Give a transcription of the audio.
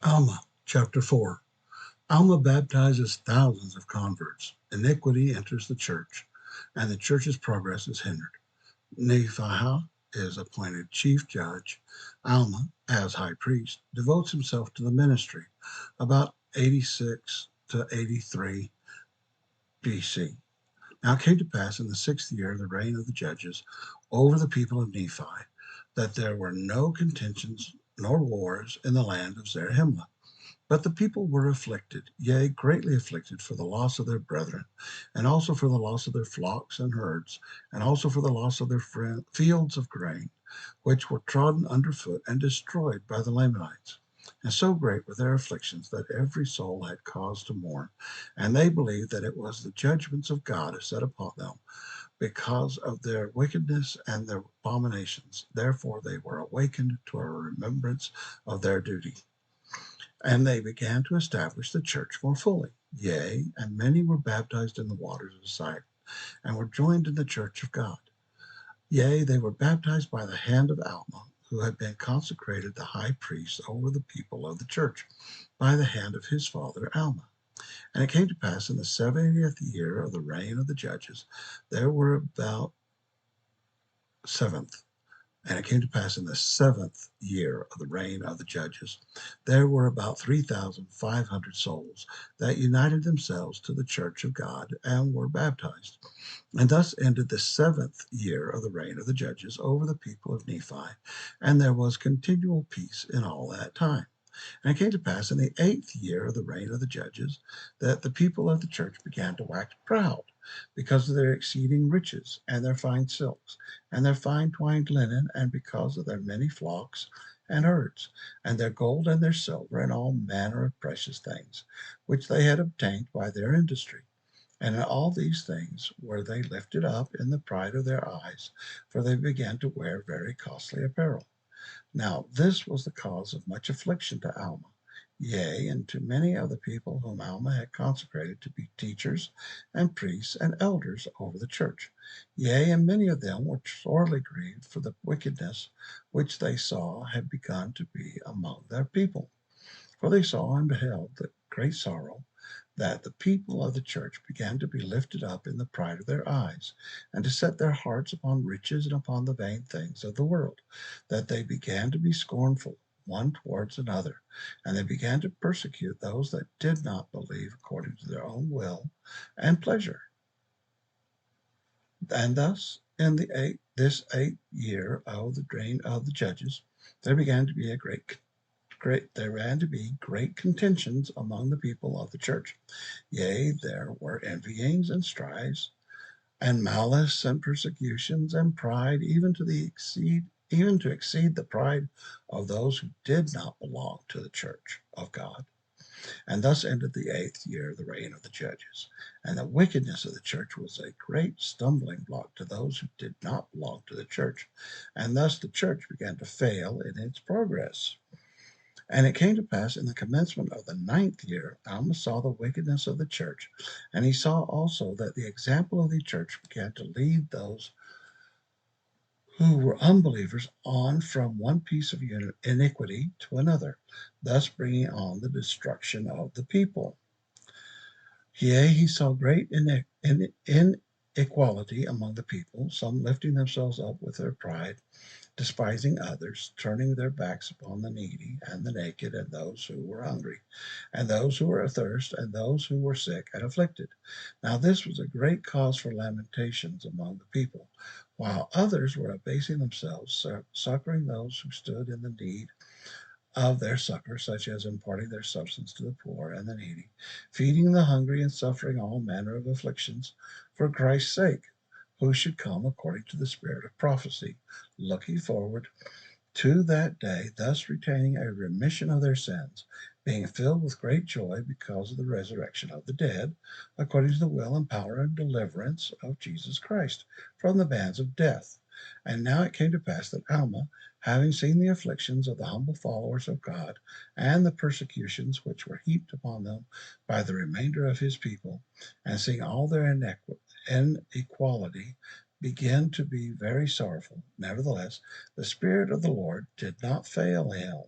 Alma, chapter 4. Alma baptizes thousands of converts. Iniquity enters the church, and the church's progress is hindered. Nephiah is appointed chief judge. Alma, as high priest, devotes himself to the ministry about 86 to 83 BC. Now it came to pass in the sixth year of the reign of the judges over the people of Nephi that there were no contentions nor wars in the land of Zarahemla. But the people were afflicted, yea, greatly afflicted for the loss of their brethren, and also for the loss of their flocks and herds, and also for the loss of their fields of grain, which were trodden under foot and destroyed by the Lamanites. And so great were their afflictions that every soul had cause to mourn, and they believed that it was the judgments of God set upon them because of their wickedness and their abominations. Therefore they were awakened to a remembrance of their duty. And they began to establish the church more fully. Yea, and many were baptized in the waters of sight, and were joined in the church of God. Yea, they were baptized by the hand of Alma, who had been consecrated the high priest over the people of the church, by the hand of his father Alma. And it came to pass in the 70th year of the reign of the judges, there were about seventh And it came to pass in the 7th year of the reign of the judges, there were about 3,500 souls that united themselves to the church of God and were baptized. And thus ended the 7th year of the reign of the judges over the people of Nephi, and there was continual peace in all that time. And it came to pass in the 8th year of the reign of the judges that the people of the church began to wax proud because of their exceeding riches and their fine silks and their fine twined linen, and because of their many flocks and herds, and their gold and their silver, and all manner of precious things, which they had obtained by their industry. And in all these things were they lifted up in the pride of their eyes, for they began to wear very costly apparel. Now this was the cause of much affliction to Alma, yea, and to many of the people whom Alma had consecrated to be teachers and priests and elders over the church. Yea, and many of them were sorely grieved for the wickedness which they saw had begun to be among their people. For they saw and beheld the great sorrow that the people of the church began to be lifted up in the pride of their eyes, and to set their hearts upon riches and upon the vain things of the world, that they began to be scornful one towards another, and they began to persecute those that did not believe according to their own will and pleasure. And thus, in this 8th year of the reign of the judges, there began to be great contentions among the people of the church. Yea, there were envyings and strifes, and malice and persecutions and pride, even to exceed the pride of those who did not belong to the church of God. And thus ended the 8th year of the reign of the judges. And the wickedness of the church was a great stumbling block to those who did not belong to the church. And thus the church began to fail in its progress. And it came to pass in the commencement of the 9th year, Alma saw the wickedness of the church, and he saw also that the example of the church began to lead those who were unbelievers on from one piece of iniquity to another, thus bringing on the destruction of the people. Yea, he saw great inequality among the people, some lifting themselves up with their pride, despising others, turning their backs upon the needy and the naked, and those who were hungry, and those who were athirst, and those who were sick and afflicted. Now this was a great cause for lamentations among the people, while others were abasing themselves, succoring those who stood in the need of their succor, such as imparting their substance to the poor and the needy, feeding the hungry, and suffering all manner of afflictions for Christ's sake, who should come according to the spirit of prophecy, looking forward to that day, thus retaining a remission of their sins, being filled with great joy because of the resurrection of the dead, according to the will and power and deliverance of Jesus Christ from the bands of death. And now it came to pass that Alma, having seen the afflictions of the humble followers of God, and the persecutions which were heaped upon them by the remainder of his people, and seeing all their inequality, began to be very sorrowful. Nevertheless, the Spirit of the Lord did not fail him,